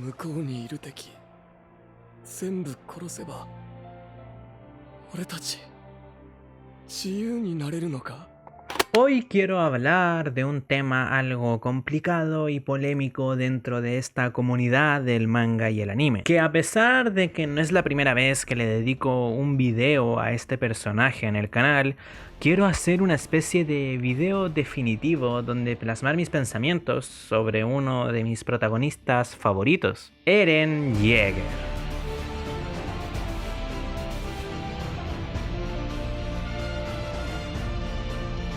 向こうにいる敵全部殺せば俺たち自由になれるのか。 Hoy quiero hablar de un tema algo complicado y polémico dentro de esta comunidad del manga y el anime, que a pesar de que no es la primera vez que le dedico un video a este personaje en el canal, quiero hacer una especie de video definitivo donde plasmar mis pensamientos sobre uno de mis protagonistas favoritos, Eren Yeager.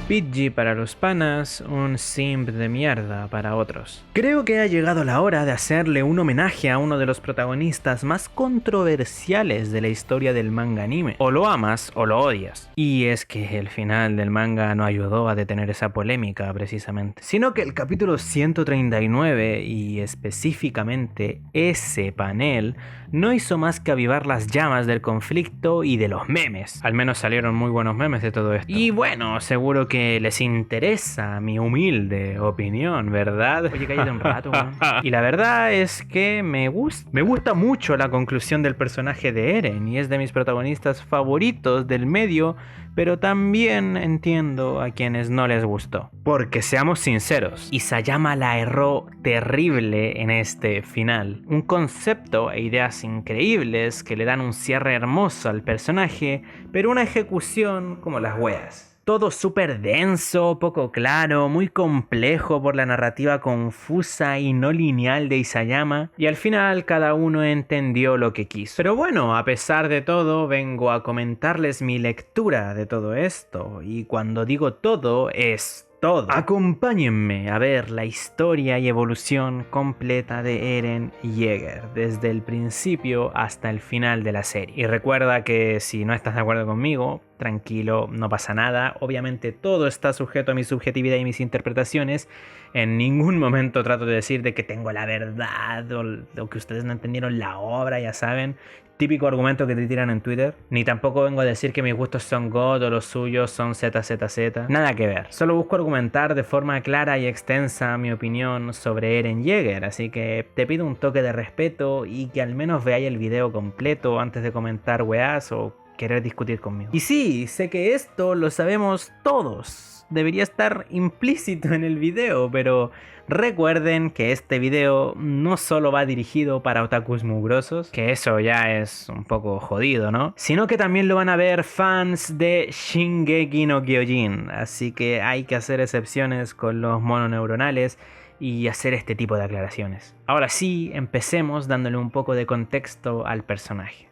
Pidgey para los panas, un simp de mierda para otros. Creo que ha llegado la hora de hacerle un homenaje a uno de los protagonistas más controversiales de la historia del manga anime. O lo amas o lo odias. Y es que el final del manga no ayudó a detener esa polémica precisamente, sino que el capítulo 139 y específicamente ese panel no hizo más que avivar las llamas del conflicto y de los memes. Al menos salieron muy buenos memes de todo esto. Y bueno, seguro que les interesa mi humilde opinión, ¿verdad? Oye, cállate un rato, man. Y la verdad es que me gusta mucho la conclusión del personaje de Eren y es de mis protagonistas favoritos del medio, pero también entiendo a quienes no les gustó. Porque seamos sinceros, Isayama la erró terrible en este final. Un concepto e ideas increíbles que le dan un cierre hermoso al personaje, pero una ejecución como las weas. Todo súper denso, poco claro, muy complejo por la narrativa confusa y no lineal de Isayama, y al final cada uno entendió lo que quiso. Pero bueno, a pesar de todo, vengo a comentarles mi lectura de todo esto, y cuando digo todo, es todo. Acompáñenme a ver la historia y evolución completa de Eren Yeager, desde el principio hasta el final de la serie. Y recuerda que si no estás de acuerdo conmigo, tranquilo, no pasa nada. Obviamente todo está sujeto a mi subjetividad y mis interpretaciones. En ningún momento trato de decir de que tengo la verdad o que ustedes no entendieron la obra, ya saben. Típico argumento que te tiran en Twitter. Ni tampoco vengo a decir que mis gustos son God o los suyos son ZZZ. Nada que ver. Solo busco argumentar de forma clara y extensa mi opinión sobre Eren Yeager. Así que te pido un toque de respeto y que al menos veáis el video completo antes de comentar weás o querer discutir conmigo. Y sí, sé que esto lo sabemos todos. Debería estar implícito en el video, pero recuerden que este video no solo va dirigido para otakus mugrosos, que eso ya es un poco jodido, ¿no? Sino que también lo van a ver fans de Shingeki no Kyojin, así que hay que hacer excepciones con los mononeuronales y hacer este tipo de aclaraciones. Ahora sí, empecemos dándole un poco de contexto al personaje.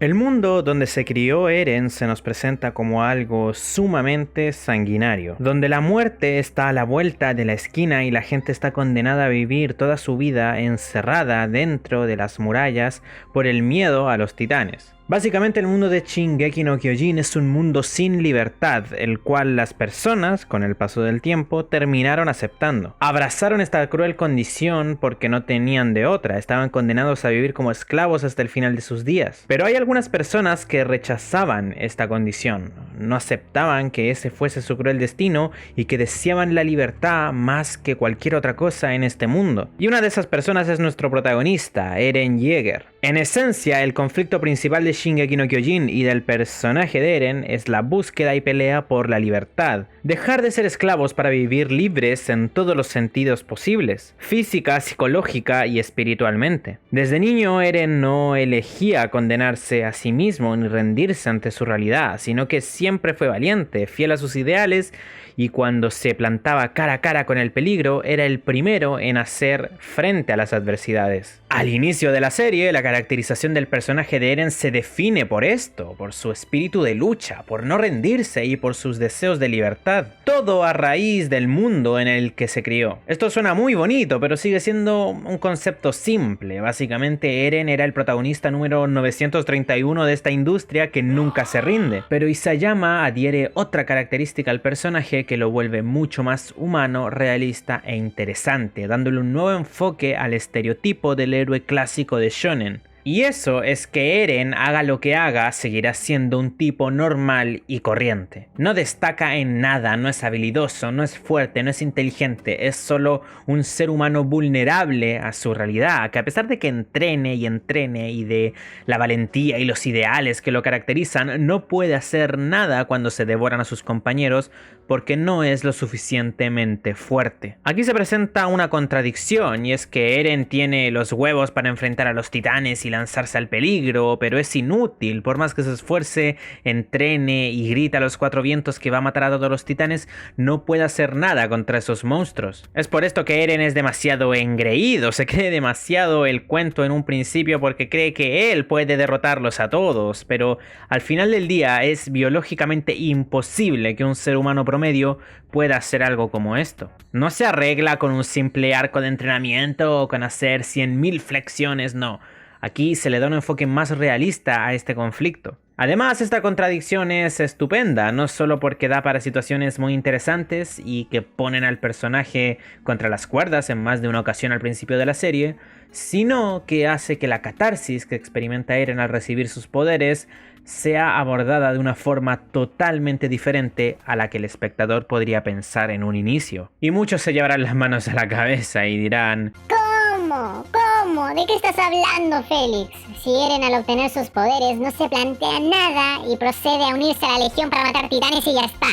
El mundo donde se crió Eren se nos presenta como algo sumamente sanguinario, donde la muerte está a la vuelta de la esquina y la gente está condenada a vivir toda su vida encerrada dentro de las murallas por el miedo a los titanes. Básicamente el mundo de Shingeki no Kyojin es un mundo sin libertad, el cual las personas, con el paso del tiempo, terminaron aceptando. Abrazaron esta cruel condición porque no tenían de otra, estaban condenados a vivir como esclavos hasta el final de sus días. Pero hay algunas personas que rechazaban esta condición, no aceptaban que ese fuese su cruel destino y que deseaban la libertad más que cualquier otra cosa en este mundo. Y una de esas personas es nuestro protagonista, Eren Yeager. En esencia, el conflicto principal de Shingeki no Kyojin y del personaje de Eren es la búsqueda y pelea por la libertad. Dejar de ser esclavos para vivir libres en todos los sentidos posibles, física, psicológica y espiritualmente. Desde niño, Eren no elegía condenarse a sí mismo ni rendirse ante su realidad, sino que siempre fue valiente, fiel a sus ideales, y cuando se plantaba cara a cara con el peligro, era el primero en hacer frente a las adversidades. Al inicio de la serie, la caracterización del personaje de Eren se define por esto, por su espíritu de lucha, por no rendirse y por sus deseos de libertad. Todo a raíz del mundo en el que se crió. Esto suena muy bonito, pero sigue siendo un concepto simple. Básicamente, Eren era el protagonista número 931 de esta industria que nunca se rinde. Pero Isayama adhiere otra característica al personaje que lo vuelve mucho más humano, realista e interesante, dándole un nuevo enfoque al estereotipo del héroe clásico de shonen. Y eso es que Eren, haga lo que haga, seguirá siendo un tipo normal y corriente. No destaca en nada, no es habilidoso, no es fuerte, no es inteligente, es solo un ser humano vulnerable a su realidad, que a pesar de que entrene y de la valentía y los ideales que lo caracterizan, no puede hacer nada cuando se devoran a sus compañeros porque no es lo suficientemente fuerte. Aquí se presenta una contradicción, y es que Eren tiene los huevos para enfrentar a los titanes y lanzarse al peligro, pero es inútil. Por más que se esfuerce, entrene y grita a los cuatro vientos que va a matar a todos los titanes, no puede hacer nada contra esos monstruos. Es por esto que Eren es demasiado engreído, se cree demasiado el cuento en un principio porque cree que él puede derrotarlos a todos, pero al final del día es biológicamente imposible que un ser humano promedio pueda hacer algo como esto. No se arregla con un simple arco de entrenamiento o con hacer 100.000 flexiones, no. Aquí se le da un enfoque más realista a este conflicto. Además, esta contradicción es estupenda, no solo porque da para situaciones muy interesantes y que ponen al personaje contra las cuerdas en más de una ocasión al principio de la serie, sino que hace que la catarsis que experimenta Eren al recibir sus poderes sea abordada de una forma totalmente diferente a la que el espectador podría pensar en un inicio. Y muchos se llevarán las manos a la cabeza y dirán: ¿Cómo? ¿Cómo? ¿De qué estás hablando, Félix? Si Eren al obtener sus poderes no se plantea nada y procede a unirse a la Legión para matar titanes y ya está.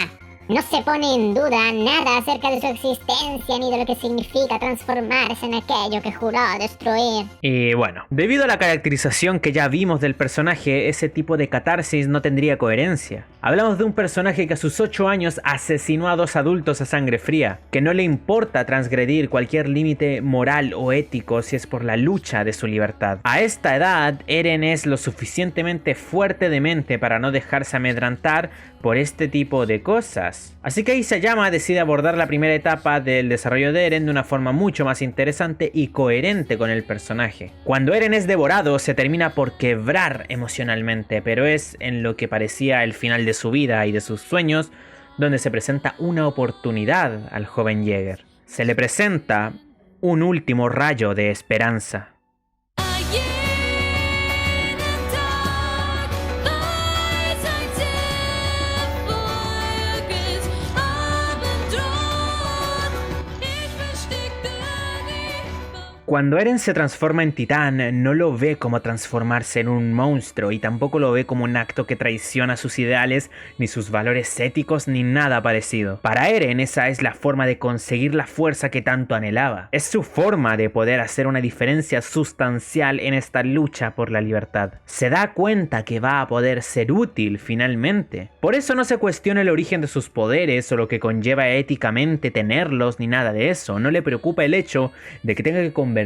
No se pone en duda nada acerca de su existencia ni de lo que significa transformarse en aquello que juró destruir. Y bueno, debido a la caracterización que ya vimos del personaje, ese tipo de catarsis no tendría coherencia. Hablamos de un personaje que a sus 8 años asesinó a 2 adultos a sangre fría, que no le importa transgredir cualquier límite moral o ético si es por la lucha de su libertad. A esta edad, Eren es lo suficientemente fuerte de mente para no dejarse amedrentar por este tipo de cosas. Así que Isayama decide abordar la primera etapa del desarrollo de Eren de una forma mucho más interesante y coherente con el personaje. Cuando Eren es devorado, se termina por quebrar emocionalmente, pero es en lo que parecía el final de su vida y de sus sueños donde se presenta una oportunidad al joven Jäger. Se le presenta un último rayo de esperanza. Cuando Eren se transforma en titán, no lo ve como transformarse en un monstruo y tampoco lo ve como un acto que traiciona sus ideales, ni sus valores éticos, ni nada parecido. Para Eren esa es la forma de conseguir la fuerza que tanto anhelaba. Es su forma de poder hacer una diferencia sustancial en esta lucha por la libertad. Se da cuenta que va a poder ser útil finalmente. Por eso no se cuestiona el origen de sus poderes o lo que conlleva éticamente tenerlos ni nada de eso. No le preocupa el hecho de que tenga que convertirse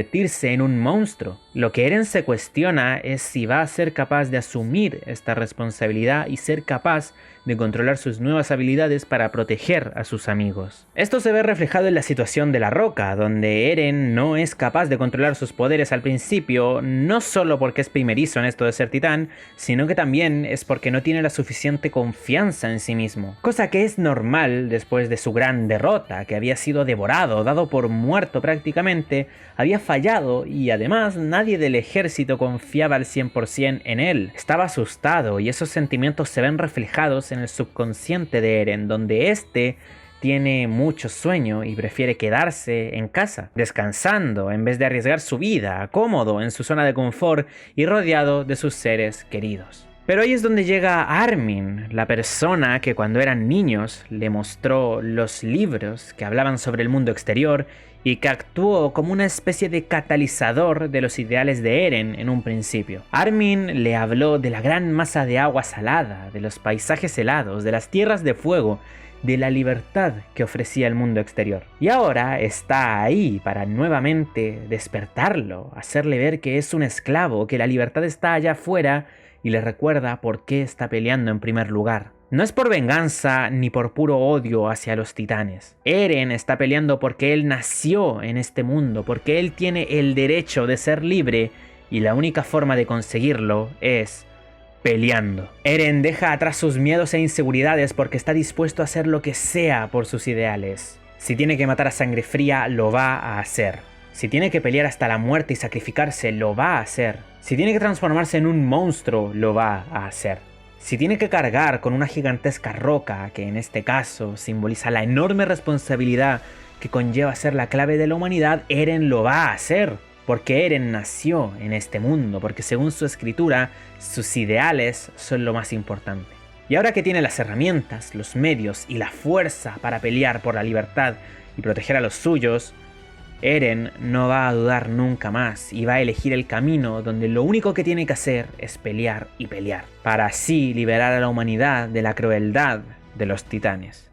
en un monstruo. Lo que Eren se cuestiona es si va a ser capaz de asumir esta responsabilidad y ser capaz de controlar sus nuevas habilidades para proteger a sus amigos. Esto se ve reflejado en la situación de la Roca, donde Eren no es capaz de controlar sus poderes al principio, no solo porque es primerizo en esto de ser titán, sino que también es porque no tiene la suficiente confianza en sí mismo. Cosa que es normal después de su gran derrota, que había sido devorado, dado por muerto prácticamente, había fallado y además nadie del ejército confiaba al 100% en él. Estaba asustado y esos sentimientos se ven reflejados en el subconsciente de Eren, donde este tiene mucho sueño y prefiere quedarse en casa, descansando en vez de arriesgar su vida, cómodo en su zona de confort y rodeado de sus seres queridos. Pero ahí es donde llega Armin, la persona que cuando eran niños le mostró los libros que hablaban sobre el mundo exterior y que actuó como una especie de catalizador de los ideales de Eren en un principio. Armin le habló de la gran masa de agua salada, de los paisajes helados, de las tierras de fuego, de la libertad que ofrecía el mundo exterior. Y ahora está ahí para nuevamente despertarlo, hacerle ver que es un esclavo, que la libertad está allá afuera y le recuerda por qué está peleando en primer lugar. No es por venganza ni por puro odio hacia los titanes. Eren está peleando porque él nació en este mundo, porque él tiene el derecho de ser libre y la única forma de conseguirlo es peleando. Eren deja atrás sus miedos e inseguridades porque está dispuesto a hacer lo que sea por sus ideales. Si tiene que matar a sangre fría, lo va a hacer. Si tiene que pelear hasta la muerte y sacrificarse, lo va a hacer. Si tiene que transformarse en un monstruo, lo va a hacer. Si tiene que cargar con una gigantesca roca, que en este caso simboliza la enorme responsabilidad que conlleva ser la clave de la humanidad, Eren lo va a hacer. Porque Eren nació en este mundo, porque según su escritura, sus ideales son lo más importante. Y ahora que tiene las herramientas, los medios y la fuerza para pelear por la libertad y proteger a los suyos, Eren no va a dudar nunca más y va a elegir el camino donde lo único que tiene que hacer es pelear y pelear, para así liberar a la humanidad de la crueldad de los titanes.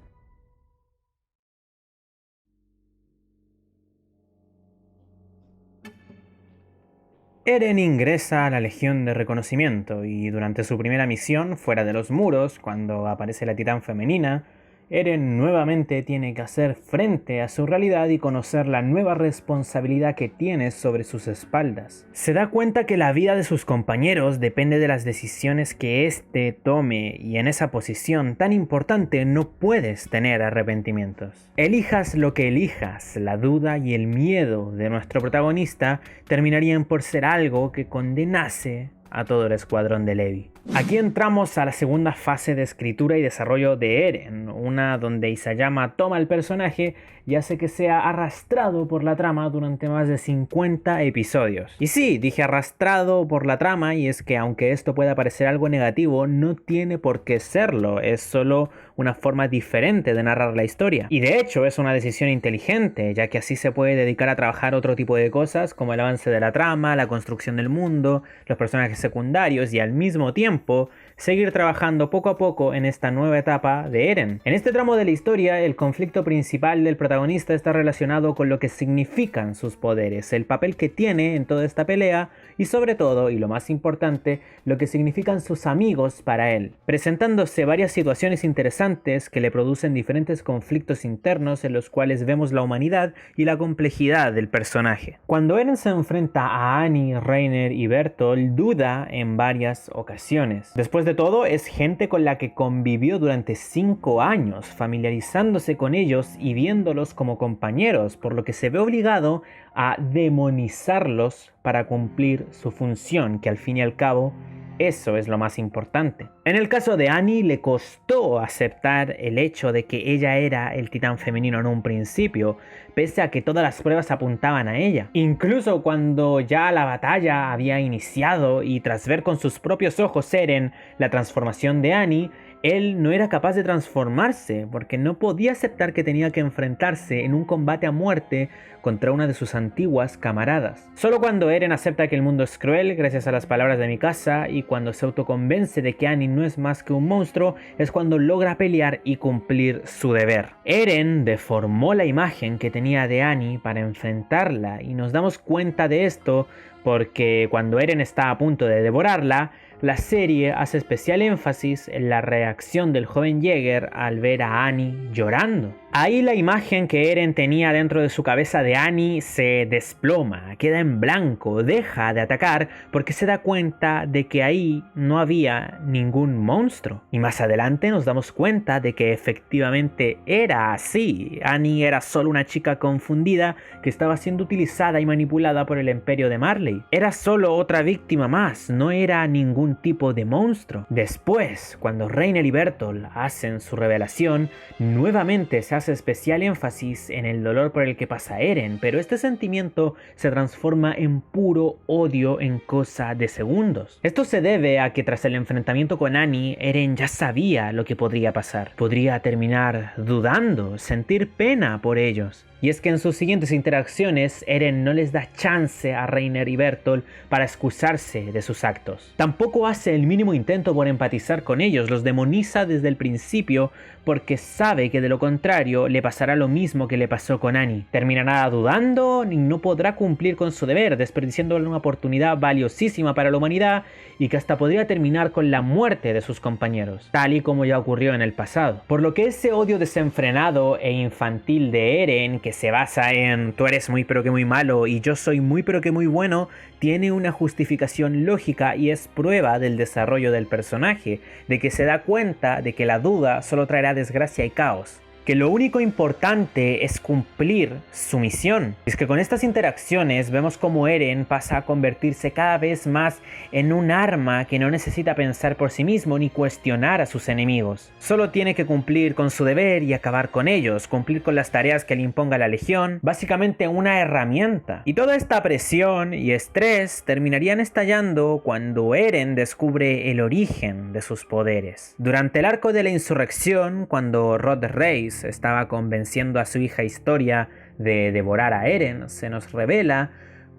Eren ingresa a la Legión de Reconocimiento y durante su primera misión fuera de los muros, cuando aparece la titán femenina, Eren nuevamente tiene que hacer frente a su realidad y conocer la nueva responsabilidad que tiene sobre sus espaldas. Se da cuenta que la vida de sus compañeros depende de las decisiones que éste tome y en esa posición tan importante no puedes tener arrepentimientos. Elijas lo que elijas, la duda y el miedo de nuestro protagonista terminarían por ser algo que condenase a todo el escuadrón de Levi. Aquí entramos a la segunda fase de escritura y desarrollo de Eren, una donde Isayama toma el personaje y hace que sea arrastrado por la trama durante más de 50 episodios. Y sí, dije arrastrado por la trama, y es que aunque esto pueda parecer algo negativo, no tiene por qué serlo, es solo una forma diferente de narrar la historia. Y de hecho es una decisión inteligente, ya que así se puede dedicar a trabajar otro tipo de cosas como el avance de la trama, la construcción del mundo, los personajes secundarios y al mismo tiempo seguir trabajando poco a poco en esta nueva etapa de Eren. En este tramo de la historia, el conflicto principal del protagonista está relacionado con lo que significan sus poderes, el papel que tiene en toda esta pelea y sobre todo, y lo más importante, lo que significan sus amigos para él, presentándose varias situaciones interesantes que le producen diferentes conflictos internos en los cuales vemos la humanidad y la complejidad del personaje. Cuando Eren se enfrenta a Annie, Reiner y Bertolt, duda en varias ocasiones. Después de todo, es gente con la que convivió durante 5 años, familiarizándose con ellos y viéndolos como compañeros, por lo que se ve obligado a demonizarlos para cumplir su función, que al fin y al cabo eso es lo más importante. En el caso de Annie, le costó aceptar el hecho de que ella era el titán femenino en un principio, pese a que todas las pruebas apuntaban a ella. Incluso cuando ya la batalla había iniciado y tras ver con sus propios ojos Eren la transformación de Annie, él no era capaz de transformarse porque no podía aceptar que tenía que enfrentarse en un combate a muerte contra una de sus antiguas camaradas. Solo cuando Eren acepta que el mundo es cruel gracias a las palabras de Mikasa y cuando se autoconvence de que Annie no es más que un monstruo es cuando logra pelear y cumplir su deber. Eren deformó la imagen que tenía de Annie para enfrentarla y nos damos cuenta de esto porque cuando Eren está a punto de devorarla, la serie hace especial énfasis en la reacción del joven Jäger al ver a Annie llorando. Ahí la imagen que Eren tenía dentro de su cabeza de Annie se desploma, queda en blanco, deja de atacar porque se da cuenta de que ahí no había ningún monstruo. Y más adelante nos damos cuenta de que efectivamente era así. Annie era solo una chica confundida que estaba siendo utilizada y manipulada por el imperio de Marley. Era solo otra víctima más, no era ningún tipo de monstruo. Después, cuando Reiner y Bertolt hacen su revelación, nuevamente se hace especial énfasis en el dolor por el que pasa Eren, pero este sentimiento se transforma en puro odio en cosa de segundos. Esto se debe a que tras el enfrentamiento con Annie, Eren ya sabía lo que podría pasar. Podría terminar dudando, sentir pena por ellos. Y es que en sus siguientes interacciones, Eren no les da chance a Reiner y Bertolt para excusarse de sus actos. Tampoco hace el mínimo intento por empatizar con ellos, los demoniza desde el principio porque sabe que de lo contrario le pasará lo mismo que le pasó con Annie. Terminará dudando y no podrá cumplir con su deber, desperdiciándole una oportunidad valiosísima para la humanidad y que hasta podría terminar con la muerte de sus compañeros, tal y como ya ocurrió en el pasado. Por lo que ese odio desenfrenado e infantil de Eren, que se basa en tú eres muy pero que muy malo y yo soy muy pero que muy bueno, tiene una justificación lógica y es prueba del desarrollo del personaje, de que se da cuenta de que la duda solo traerá desgracia y caos, que lo único importante es cumplir su misión. Es que con estas interacciones vemos como Eren pasa a convertirse cada vez más en un arma que no necesita pensar por sí mismo ni cuestionar a sus enemigos. Solo tiene que cumplir con su deber y acabar con ellos, cumplir con las tareas que le imponga la Legión, básicamente una herramienta. Y toda esta presión y estrés terminarían estallando cuando Eren descubre el origen de sus poderes. Durante el arco de la insurrección, cuando Rod Reis estaba convenciendo a su hija Historia de devorar a Eren, se nos revela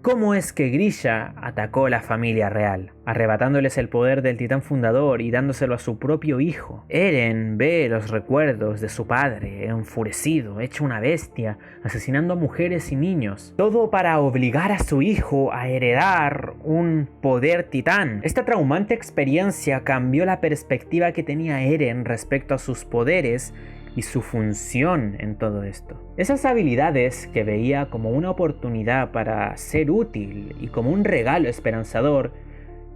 cómo es que Grisha atacó a la familia real, arrebatándoles el poder del titán fundador y dándoselo a su propio hijo. Eren ve los recuerdos de su padre, enfurecido, hecho una bestia, asesinando a mujeres y niños, todo para obligar a su hijo a heredar un poder titán. Esta traumante experiencia cambió la perspectiva que tenía Eren respecto a sus poderes y su función en todo esto. Esas habilidades que veía como una oportunidad para ser útil y como un regalo esperanzador,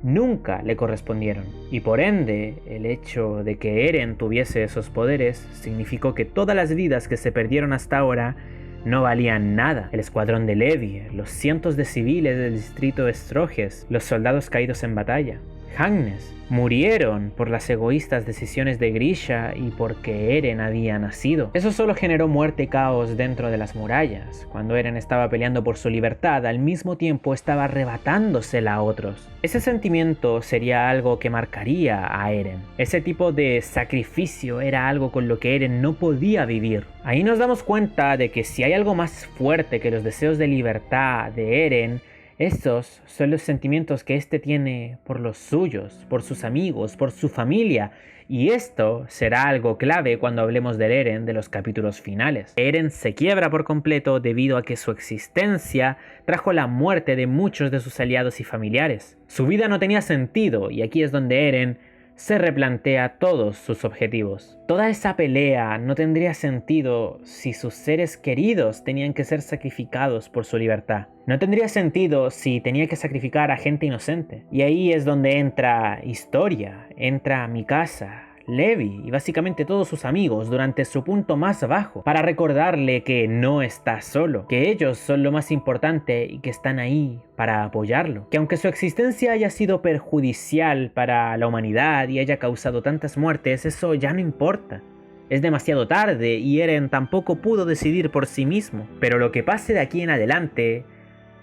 nunca le correspondieron. Y por ende, el hecho de que Eren tuviese esos poderes significó que todas las vidas que se perdieron hasta ahora no valían nada. El escuadrón de Levi, los cientos de civiles del distrito de Stroges, los soldados caídos en batalla, Hagnes, murieron por las egoístas decisiones de Grisha y porque Eren había nacido. Eso solo generó muerte y caos dentro de las murallas. Cuando Eren estaba peleando por su libertad, al mismo tiempo estaba arrebatándosela a otros. Ese sentimiento sería algo que marcaría a Eren. Ese tipo de sacrificio era algo con lo que Eren no podía vivir. Ahí nos damos cuenta de que si hay algo más fuerte que los deseos de libertad de Eren, estos son los sentimientos que éste tiene por los suyos, por sus amigos, por su familia. Y esto será algo clave cuando hablemos del Eren de los capítulos finales. Eren se quiebra por completo debido a que su existencia trajo la muerte de muchos de sus aliados y familiares. Su vida no tenía sentido y aquí es donde Eren se replantea todos sus objetivos. Toda esa pelea no tendría sentido si sus seres queridos tenían que ser sacrificados por su libertad. No tendría sentido si tenía que sacrificar a gente inocente. Y ahí es donde entra Historia, entra Mikasa, Levi y básicamente todos sus amigos durante su punto más bajo, para recordarle que no está solo, que ellos son lo más importante y que están ahí para apoyarlo, que aunque su existencia haya sido perjudicial para la humanidad y haya causado tantas muertes, eso ya no importa. Es demasiado tarde y Eren tampoco pudo decidir por sí mismo, pero lo que pase de aquí en adelante,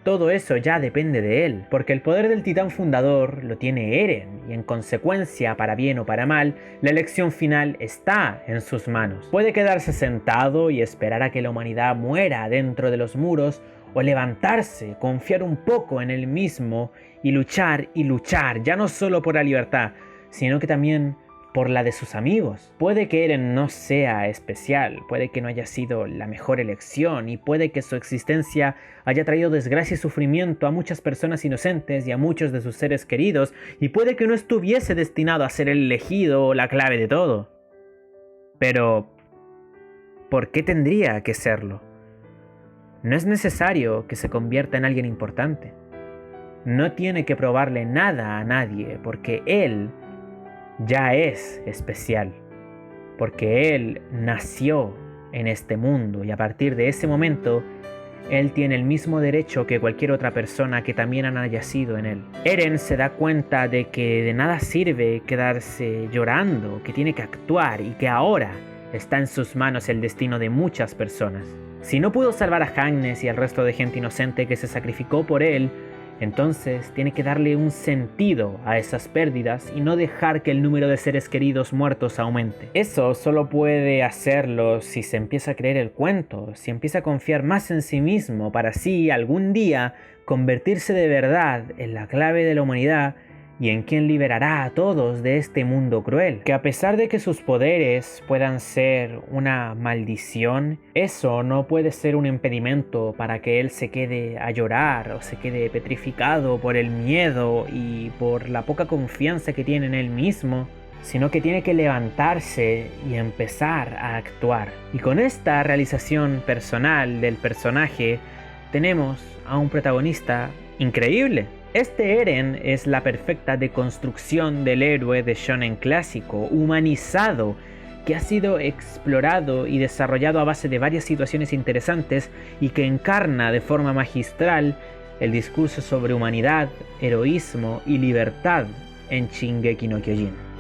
todo eso ya depende de él, porque el poder del titán fundador lo tiene Eren, y en consecuencia, para bien o para mal, la elección final está en sus manos. Puede quedarse sentado y esperar a que la humanidad muera dentro de los muros, o levantarse, confiar un poco en él mismo, y luchar, ya no solo por la libertad, sino que también por la de sus amigos. Puede que Eren no sea especial, puede que no haya sido la mejor elección y puede que su existencia haya traído desgracia y sufrimiento a muchas personas inocentes y a muchos de sus seres queridos, y puede que no estuviese destinado a ser el elegido o la clave de todo. Pero ¿por qué tendría que serlo? No es necesario que se convierta en alguien importante. No tiene que probarle nada a nadie, porque él ya es especial, porque él nació en este mundo y a partir de ese momento él tiene el mismo derecho que cualquier otra persona que también haya nacido en él. Eren se da cuenta de que de nada sirve quedarse llorando, que tiene que actuar y que ahora está en sus manos el destino de muchas personas. Si no pudo salvar a Hagnes y al resto de gente inocente que se sacrificó por él, entonces tiene que darle un sentido a esas pérdidas y no dejar que el número de seres queridos muertos aumente. Eso solo puede hacerlo si se empieza a creer el cuento, si empieza a confiar más en sí mismo para así algún día convertirse de verdad en la clave de la humanidad y en quien liberará a todos de este mundo cruel. Que a pesar de que sus poderes puedan ser una maldición, eso no puede ser un impedimento para que él se quede a llorar o se quede petrificado por el miedo y por la poca confianza que tiene en él mismo, sino que tiene que levantarse y empezar a actuar. Y con esta realización personal del personaje, tenemos a un protagonista increíble. Este Eren es la perfecta deconstrucción del héroe de shonen clásico, humanizado, que ha sido explorado y desarrollado a base de varias situaciones interesantes y que encarna de forma magistral el discurso sobre humanidad, heroísmo y libertad en Shingeki no Kyojin.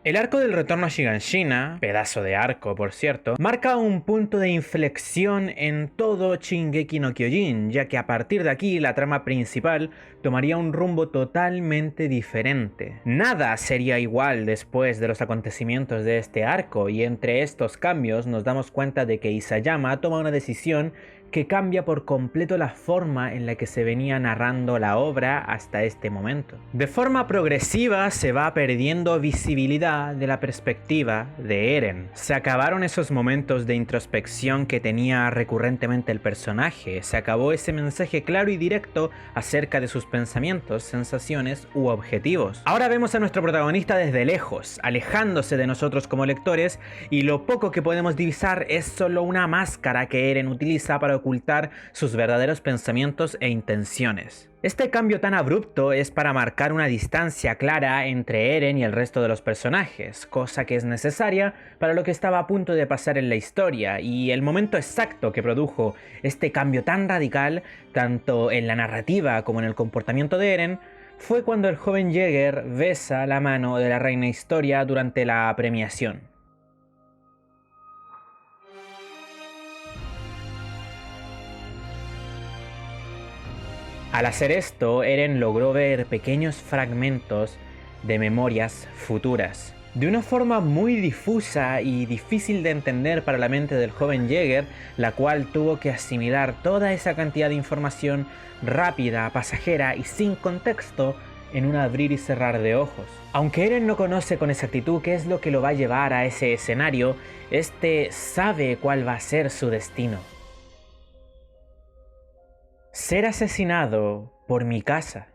El arco del retorno a Shiganshina, pedazo de arco por cierto, marca un punto de inflexión en todo Shingeki no Kyojin, ya que a partir de aquí la trama principal tomaría un rumbo totalmente diferente. Nada sería igual después de los acontecimientos de este arco, y entre estos cambios nos damos cuenta de que Isayama toma una decisión que cambia por completo la forma en la que se venía narrando la obra hasta este momento. De forma progresiva se va perdiendo visibilidad de la perspectiva de Eren. Se acabaron esos momentos de introspección que tenía recurrentemente el personaje, se acabó ese mensaje claro y directo acerca de sus pensamientos, sensaciones u objetivos. Ahora vemos a nuestro protagonista desde lejos, alejándose de nosotros como lectores, y lo poco que podemos divisar es solo una máscara que Eren utiliza para ocultar sus verdaderos pensamientos e intenciones. Este cambio tan abrupto es para marcar una distancia clara entre Eren y el resto de los personajes, cosa que es necesaria para lo que estaba a punto de pasar en la historia, y el momento exacto que produjo este cambio tan radical, tanto en la narrativa como en el comportamiento de Eren, fue cuando el joven Jäger besa la mano de la reina Historia durante la premiación. Al hacer esto, Eren logró ver pequeños fragmentos de memorias futuras. De una forma muy difusa y difícil de entender para la mente del joven Jäger, la cual tuvo que asimilar toda esa cantidad de información rápida, pasajera y sin contexto en un abrir y cerrar de ojos. Aunque Eren no conoce con exactitud qué es lo que lo va a llevar a ese escenario, este sabe cuál va a ser su destino. Ser asesinado por Mikasa.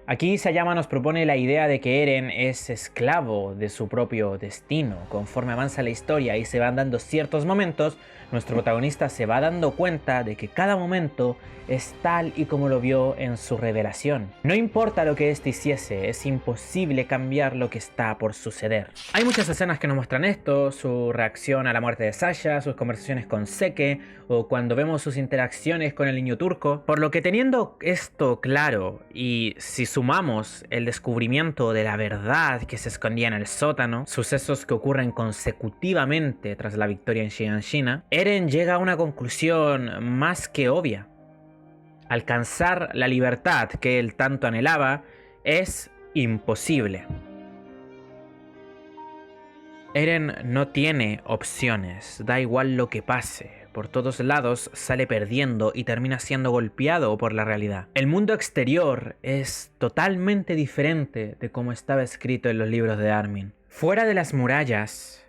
Aquí Isayama nos propone la idea de que Eren es esclavo de su propio destino. Conforme avanza la historia y se van dando ciertos momentos, nuestro protagonista se va dando cuenta de que cada momento es tal y como lo vio en su revelación. No importa lo que éste hiciese, es imposible cambiar lo que está por suceder. Hay muchas escenas que nos muestran esto, su reacción a la muerte de Sasha, sus conversaciones con Seke, o cuando vemos sus interacciones con el niño turco. Por lo que, teniendo esto claro, y si sumamos el descubrimiento de la verdad que se escondía en el sótano, sucesos que ocurren consecutivamente tras la victoria en Shiganshina, Eren llega a una conclusión más que obvia. Alcanzar la libertad que él tanto anhelaba es imposible. Eren no tiene opciones, da igual lo que pase. Por todos lados sale perdiendo y termina siendo golpeado por la realidad. El mundo exterior es totalmente diferente de como estaba escrito en los libros de Armin. Fuera de las murallas,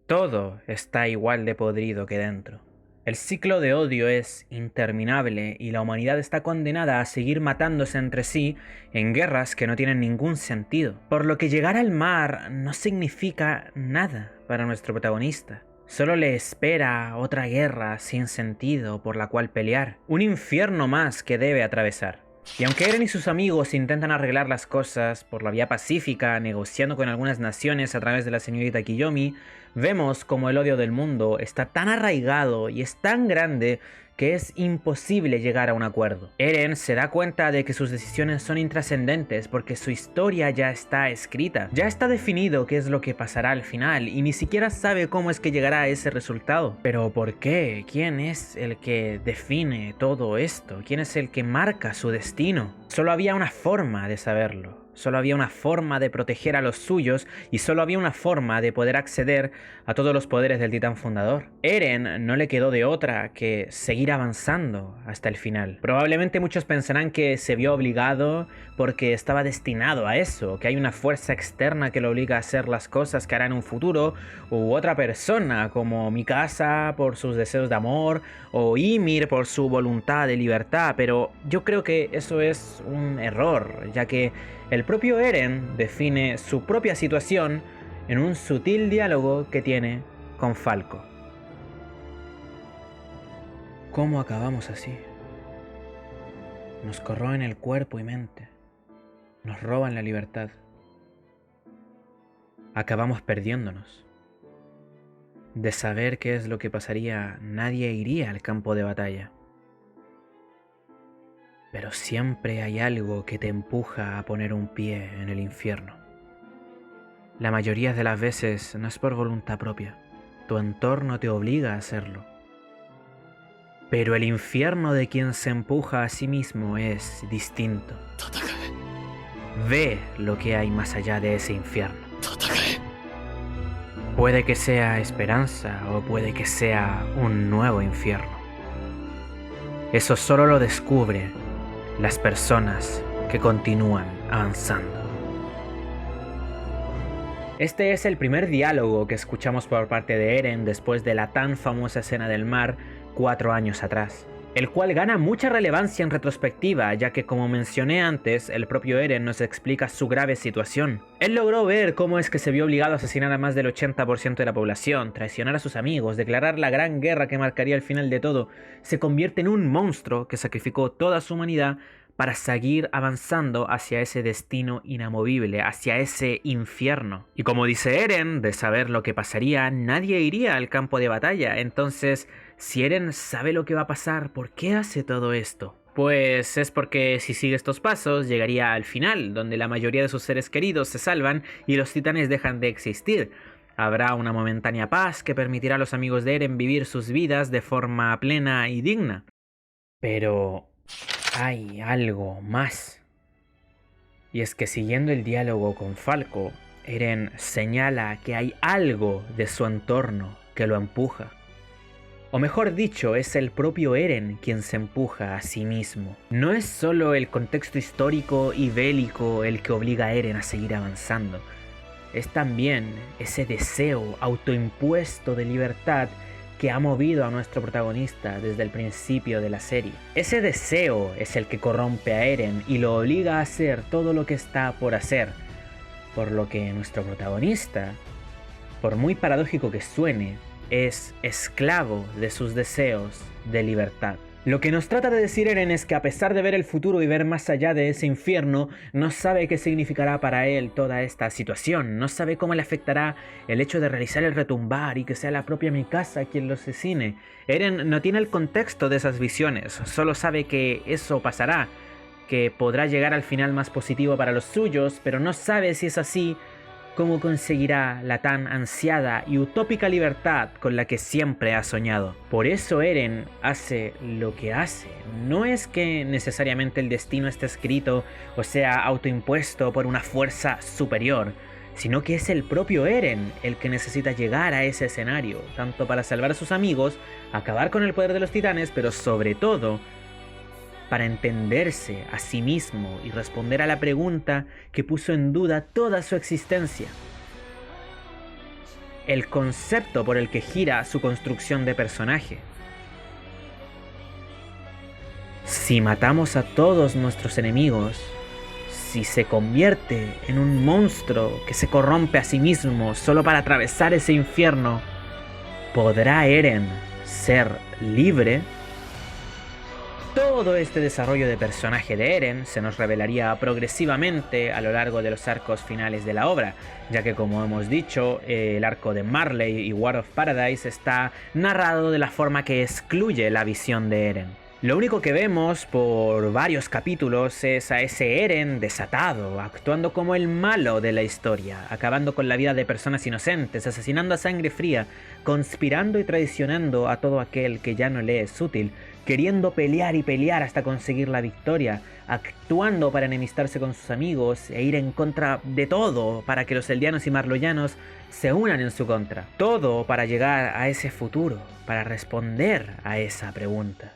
todo está igual de podrido que dentro. El ciclo de odio es interminable y la humanidad está condenada a seguir matándose entre sí en guerras que no tienen ningún sentido. Por lo que llegar al mar no significa nada para nuestro protagonista. Solo le espera otra guerra sin sentido por la cual pelear. Un infierno más que debe atravesar. Y aunque Eren y sus amigos intentan arreglar las cosas por la vía pacífica, negociando con algunas naciones a través de la señorita Kiyomi, vemos como el odio del mundo está tan arraigado y es tan grande que es imposible llegar a un acuerdo. Eren se da cuenta de que sus decisiones son intrascendentes porque su historia ya está escrita. Ya está definido qué es lo que pasará al final y ni siquiera sabe cómo es que llegará a ese resultado. Pero ¿por qué? ¿Quién es el que define todo esto? ¿Quién es el que marca su destino? Solo había una forma de saberlo. Solo había una forma de proteger a los suyos y solo había una forma de poder acceder a todos los poderes del titán fundador. Eren no le quedó de otra que seguir avanzando hasta el final. Probablemente muchos pensarán que se vio obligado porque estaba destinado a eso, que hay una fuerza externa que lo obliga a hacer las cosas que hará en un futuro, u otra persona como Mikasa por sus deseos de amor o Ymir por su voluntad de libertad, pero yo creo que eso es un error, ya que el propio Eren define su propia situación en un sutil diálogo que tiene con Falco. ¿Cómo acabamos así? Nos corroen el cuerpo y mente, nos roban la libertad. Acabamos perdiéndonos. De saber qué es lo que pasaría, nadie iría al campo de batalla. Pero siempre hay algo que te empuja a poner un pie en el infierno. La mayoría de las veces no es por voluntad propia, tu entorno te obliga a hacerlo. Pero el infierno de quien se empuja a sí mismo es distinto. Ve lo que hay más allá de ese infierno. Puede que sea esperanza o puede que sea un nuevo infierno. Eso solo lo descubren las personas que continúan avanzando. Este es el primer diálogo que escuchamos por parte de Eren después de la tan famosa escena del mar 4 años atrás, el cual gana mucha relevancia en retrospectiva, ya que como mencioné antes, el propio Eren nos explica su grave situación. Él logró ver cómo es que se vio obligado a asesinar a más del 80% de la población, traicionar a sus amigos, declarar la gran guerra que marcaría el final de todo, se convierte en un monstruo que sacrificó toda su humanidad para seguir avanzando hacia ese destino inamovible, hacia ese infierno. Y como dice Eren, de saber lo que pasaría, nadie iría al campo de batalla. Entonces, si Eren sabe lo que va a pasar, ¿por qué hace todo esto? Pues es porque si sigue estos pasos, llegaría al final, donde la mayoría de sus seres queridos se salvan y los titanes dejan de existir. Habrá una momentánea paz que permitirá a los amigos de Eren vivir sus vidas de forma plena y digna. Pero hay algo más. Y es que siguiendo el diálogo con Falco, Eren señala que hay algo de su entorno que lo empuja. O mejor dicho, es el propio Eren quien se empuja a sí mismo. No es solo el contexto histórico y bélico el que obliga a Eren a seguir avanzando. Es también ese deseo autoimpuesto de libertad que ha movido a nuestro protagonista desde el principio de la serie. Ese deseo es el que corrompe a Eren y lo obliga a hacer todo lo que está por hacer. Por lo que nuestro protagonista, por muy paradójico que suene, es esclavo de sus deseos de libertad. Lo que nos trata de decir Eren es que a pesar de ver el futuro y ver más allá de ese infierno, no sabe qué significará para él toda esta situación, no sabe cómo le afectará el hecho de realizar el retumbar y que sea la propia Mikasa quien lo asesine. Eren no tiene el contexto de esas visiones, solo sabe que eso pasará, que podrá llegar al final más positivo para los suyos, pero no sabe si es así, cómo conseguirá la tan ansiada y utópica libertad con la que siempre ha soñado. Por eso Eren hace lo que hace. No es que necesariamente el destino esté escrito o sea autoimpuesto por una fuerza superior, sino que es el propio Eren el que necesita llegar a ese escenario, tanto para salvar a sus amigos, acabar con el poder de los titanes, pero sobre todo para entenderse a sí mismo y responder a la pregunta que puso en duda toda su existencia. El concepto por el que gira su construcción de personaje. Si matamos a todos nuestros enemigos, si se convierte en un monstruo que se corrompe a sí mismo solo para atravesar ese infierno, ¿podrá Eren ser libre? Todo este desarrollo de personaje de Eren se nos revelaría progresivamente a lo largo de los arcos finales de la obra, ya que como hemos dicho, el arco de Marley y War of Paradise está narrado de la forma que excluye la visión de Eren. Lo único que vemos por varios capítulos es a ese Eren desatado, actuando como el malo de la historia, acabando con la vida de personas inocentes, asesinando a sangre fría, conspirando y traicionando a todo aquel que ya no le es útil, queriendo pelear y pelear hasta conseguir la victoria, actuando para enemistarse con sus amigos e ir en contra de todo para que los eldianos y marloyanos se unan en su contra. Todo para llegar a ese futuro, para responder a esa pregunta.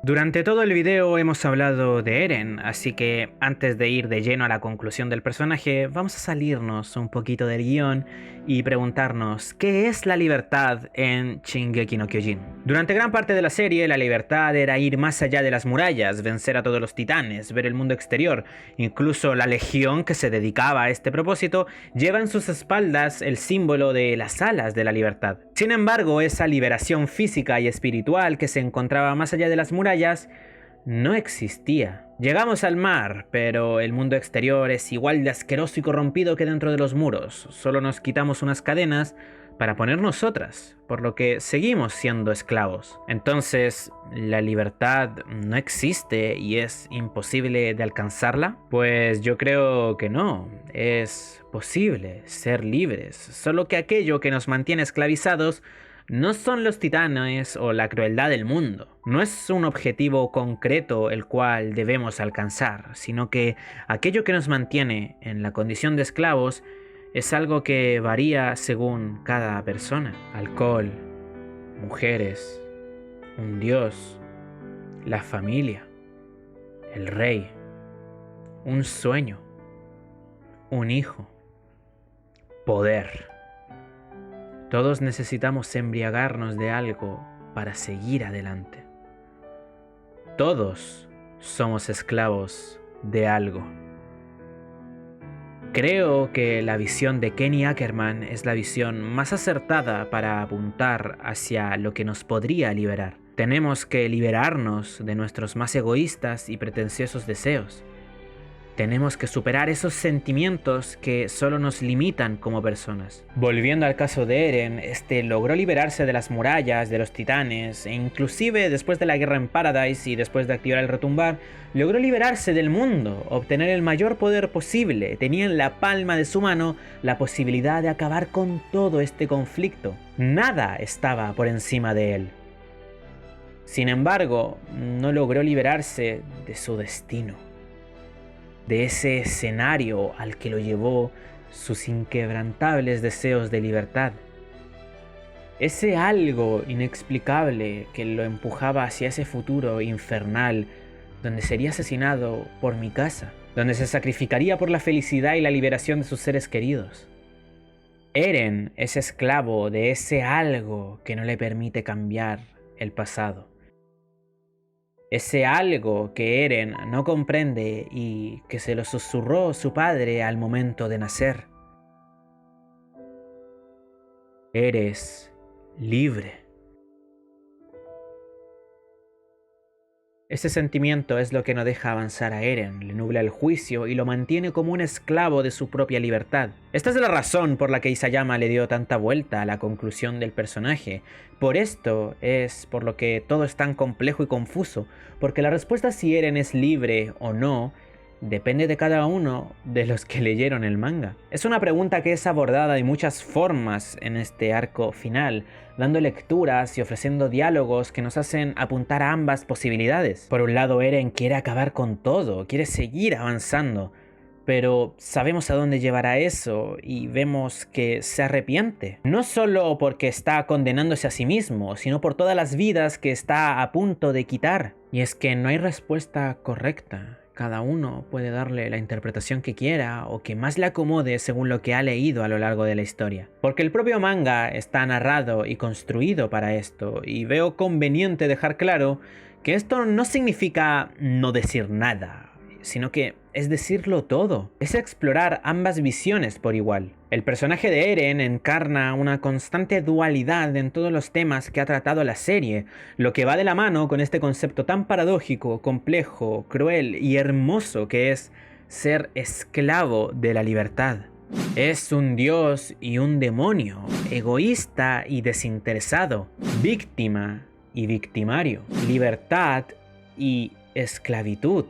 Durante todo el video hemos hablado de Eren, así que antes de ir de lleno a la conclusión del personaje, vamos a salirnos un poquito del guión y preguntarnos ¿qué es la libertad en Shingeki no Kyojin? Durante gran parte de la serie, la libertad era ir más allá de las murallas, vencer a todos los titanes, ver el mundo exterior. Incluso la legión que se dedicaba a este propósito lleva en sus espaldas el símbolo de las alas de la libertad. Sin embargo, esa liberación física y espiritual que se encontraba más allá de las murallas no existía. Llegamos al mar, pero el mundo exterior es igual de asqueroso y corrompido que dentro de los muros. Solo nos quitamos unas cadenas para ponernos otras, por lo que seguimos siendo esclavos. Entonces, ¿la libertad no existe y es imposible de alcanzarla? Pues yo creo que no. Es posible ser libres, solo que aquello que nos mantiene esclavizados no son los titanes o la crueldad del mundo. No es un objetivo concreto el cual debemos alcanzar, sino que aquello que nos mantiene en la condición de esclavos es algo que varía según cada persona. Alcohol, mujeres, un dios, la familia, el rey, un sueño, un hijo, poder. Todos necesitamos embriagarnos de algo para seguir adelante. Todos somos esclavos de algo. Creo que la visión de Kenny Ackerman es la visión más acertada para apuntar hacia lo que nos podría liberar. Tenemos que liberarnos de nuestros más egoístas y pretenciosos deseos. Tenemos que superar esos sentimientos que solo nos limitan como personas. Volviendo al caso de Eren, este logró liberarse de las murallas, de los titanes, e inclusive después de la guerra en Paradise y después de activar el retumbar, logró liberarse del mundo, obtener el mayor poder posible. Tenía en la palma de su mano la posibilidad de acabar con todo este conflicto. Nada estaba por encima de él. Sin embargo, no logró liberarse de su destino, de ese escenario al que lo llevó sus inquebrantables deseos de libertad. Ese algo inexplicable que lo empujaba hacia ese futuro infernal donde sería asesinado por Mikasa, donde se sacrificaría por la felicidad y la liberación de sus seres queridos. Eren es esclavo de ese algo que no le permite cambiar el pasado. Ese algo que Eren no comprende y que se lo susurró su padre al momento de nacer. Eres libre. Ese sentimiento es lo que no deja avanzar a Eren, le nubla el juicio y lo mantiene como un esclavo de su propia libertad. Esta es la razón por la que Isayama le dio tanta vuelta a la conclusión del personaje. Por esto es por lo que todo es tan complejo y confuso, porque la respuesta si Eren es libre o no depende de cada uno de los que leyeron el manga. Es una pregunta que es abordada de muchas formas en este arco final, dando lecturas y ofreciendo diálogos que nos hacen apuntar a ambas posibilidades. Por un lado, Eren quiere acabar con todo, quiere seguir avanzando, pero sabemos a dónde llevará eso y vemos que se arrepiente. No solo porque está condenándose a sí mismo, sino por todas las vidas que está a punto de quitar. Y es que no hay respuesta correcta. Cada uno puede darle la interpretación que quiera o que más le acomode según lo que ha leído a lo largo de la historia. Porque el propio manga está narrado y construido para esto, y veo conveniente dejar claro que esto no significa no decir nada, sino que es decirlo todo, es explorar ambas visiones por igual. El personaje de Eren encarna una constante dualidad en todos los temas que ha tratado la serie, lo que va de la mano con este concepto tan paradójico, complejo, cruel y hermoso que es ser esclavo de la libertad. Es un dios y un demonio, egoísta y desinteresado, víctima y victimario, libertad y esclavitud.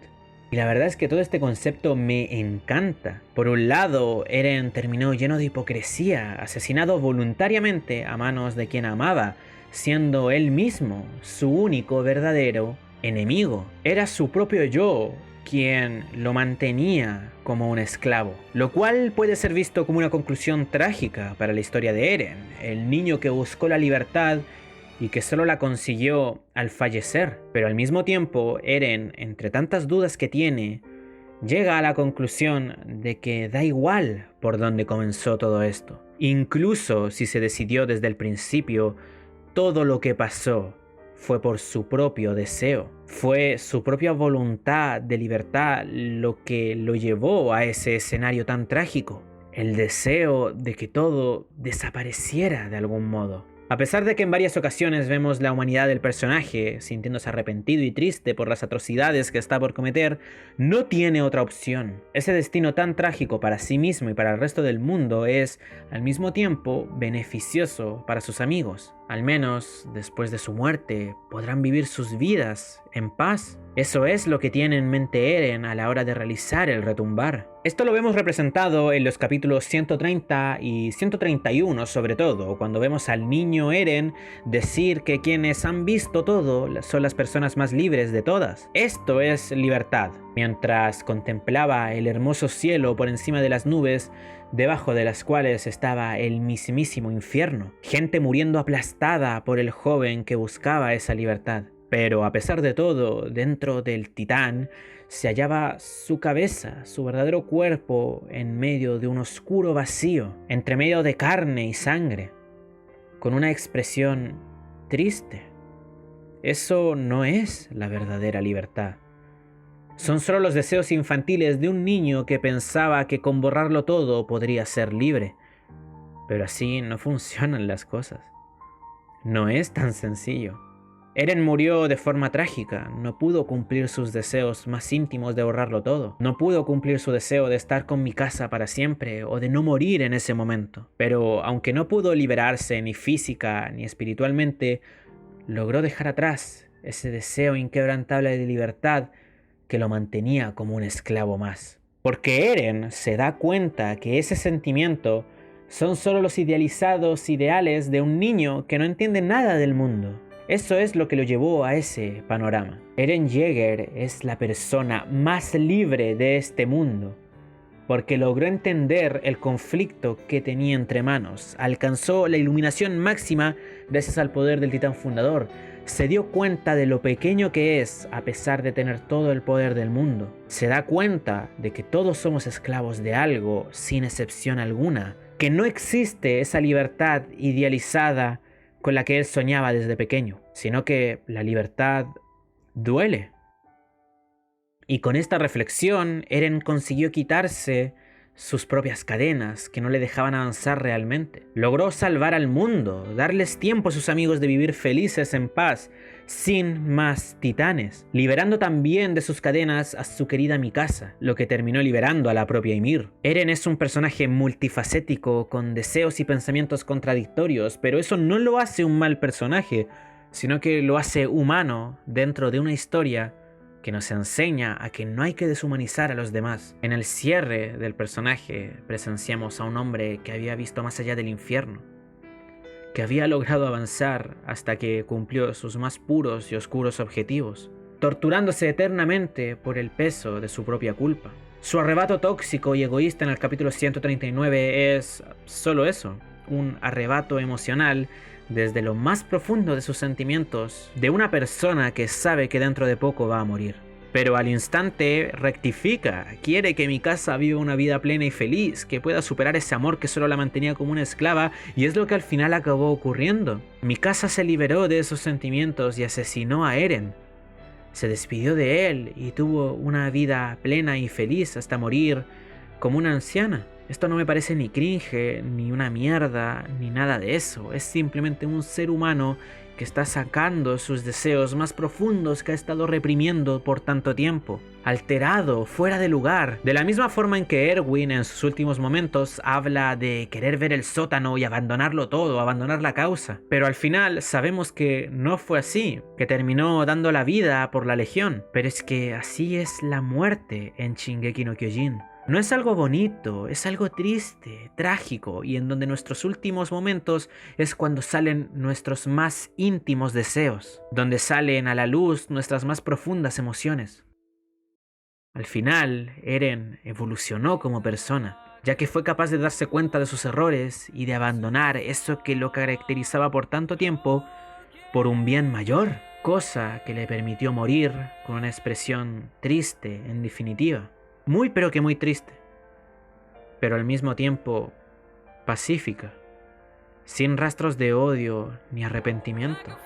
Y la verdad es que todo este concepto me encanta. Por un lado, Eren terminó lleno de hipocresía, asesinado voluntariamente a manos de quien amaba, siendo él mismo su único verdadero enemigo. Era su propio yo quien lo mantenía como un esclavo, lo cual puede ser visto como una conclusión trágica para la historia de Eren, el niño que buscó la libertad y que solo la consiguió al fallecer. Pero al mismo tiempo, Eren, entre tantas dudas que tiene, llega a la conclusión de que da igual por dónde comenzó todo esto. Incluso si se decidió desde el principio, todo lo que pasó fue por su propio deseo. Fue su propia voluntad de libertad lo que lo llevó a ese escenario tan trágico. El deseo de que todo desapareciera de algún modo. A pesar de que en varias ocasiones vemos la humanidad del personaje sintiéndose arrepentido y triste por las atrocidades que está por cometer, no tiene otra opción. Ese destino tan trágico para sí mismo y para el resto del mundo es, al mismo tiempo, beneficioso para sus amigos. Al menos, después de su muerte, podrán vivir sus vidas en paz. Eso es lo que tiene en mente Eren a la hora de realizar el retumbar. Esto lo vemos representado en los capítulos 130 y 131 sobre todo, cuando vemos al niño Eren decir que quienes han visto todo son las personas más libres de todas. Esto es libertad. Mientras contemplaba el hermoso cielo por encima de las nubes, debajo de las cuales estaba el mismísimo infierno, gente muriendo aplastada por el joven que buscaba esa libertad. Pero a pesar de todo, dentro del titán se hallaba su cabeza, su verdadero cuerpo, en medio de un oscuro vacío, entre medio de carne y sangre, con una expresión triste. Eso no es la verdadera libertad. Son solo los deseos infantiles de un niño que pensaba que con borrarlo todo podría ser libre. Pero así no funcionan las cosas. No es tan sencillo. Eren murió de forma trágica, no pudo cumplir sus deseos más íntimos de borrarlo todo. No pudo cumplir su deseo de estar con mi casa para siempre o de no morir en ese momento. Pero aunque no pudo liberarse ni física ni espiritualmente, logró dejar atrás ese deseo inquebrantable de libertad que lo mantenía como un esclavo más. Porque Eren se da cuenta que ese sentimiento son solo los idealizados ideales de un niño que no entiende nada del mundo. Eso es lo que lo llevó a ese panorama. Eren Yeager es la persona más libre de este mundo, porque logró entender el conflicto que tenía entre manos, alcanzó la iluminación máxima gracias al poder del titán fundador, se dio cuenta de lo pequeño que es a pesar de tener todo el poder del mundo, se da cuenta de que todos somos esclavos de algo sin excepción alguna, que no existe esa libertad idealizada con la que él soñaba desde pequeño, sino que la libertad duele. Y con esta reflexión, Eren consiguió quitarse sus propias cadenas que no le dejaban avanzar realmente. Logró salvar al mundo, darles tiempo a sus amigos de vivir felices en paz, sin más titanes, liberando también de sus cadenas a su querida Mikasa, lo que terminó liberando a la propia Ymir. Eren es un personaje multifacético, con deseos y pensamientos contradictorios, pero eso no lo hace un mal personaje, sino que lo hace humano dentro de una historia que nos enseña a que no hay que deshumanizar a los demás. En el cierre del personaje presenciamos a un hombre que había visto más allá del infierno, que había logrado avanzar hasta que cumplió sus más puros y oscuros objetivos, torturándose eternamente por el peso de su propia culpa. Su arrebato tóxico y egoísta en el capítulo 139 es solo eso, un arrebato emocional desde lo más profundo de sus sentimientos de una persona que sabe que dentro de poco va a morir. Pero al instante rectifica, quiere que Mikasa viva una vida plena y feliz, que pueda superar ese amor que solo la mantenía como una esclava, y es lo que al final acabó ocurriendo. Mikasa se liberó de esos sentimientos y asesinó a Eren. Se despidió de él y tuvo una vida plena y feliz hasta morir como una anciana. Esto no me parece ni cringe, ni una mierda, ni nada de eso. Es simplemente un ser humano que está sacando sus deseos más profundos que ha estado reprimiendo por tanto tiempo. Alterado, fuera de lugar. De la misma forma en que Erwin en sus últimos momentos habla de querer ver el sótano y abandonarlo todo, abandonar la causa. Pero al final sabemos que no fue así, que terminó dando la vida por la Legión. Pero es que así es la muerte en Shingeki no Kyojin. No es algo bonito, es algo triste, trágico, y en donde nuestros últimos momentos es cuando salen nuestros más íntimos deseos, donde salen a la luz nuestras más profundas emociones. Al final, Eren evolucionó como persona, ya que fue capaz de darse cuenta de sus errores y de abandonar eso que lo caracterizaba por tanto tiempo por un bien mayor, cosa que le permitió morir con una expresión triste, en definitiva. Muy pero que muy triste, pero al mismo tiempo pacífica, sin rastros de odio ni arrepentimiento,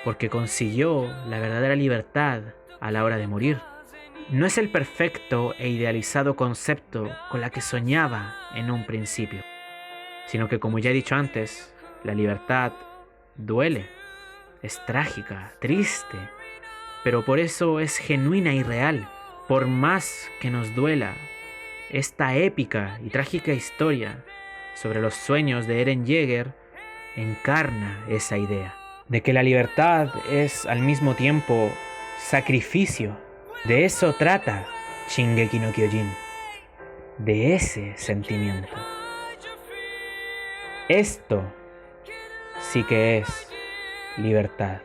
porque consiguió la verdadera libertad a la hora de morir. No es el perfecto e idealizado concepto con la que soñaba en un principio, sino que, como ya he dicho antes, la libertad duele, es trágica, triste, pero por eso es genuina y real. Por más que nos duela, esta épica y trágica historia sobre los sueños de Eren Yeager encarna esa idea de que la libertad es al mismo tiempo sacrificio. De eso trata Shingeki no Kyojin, de ese sentimiento. Esto sí que es libertad.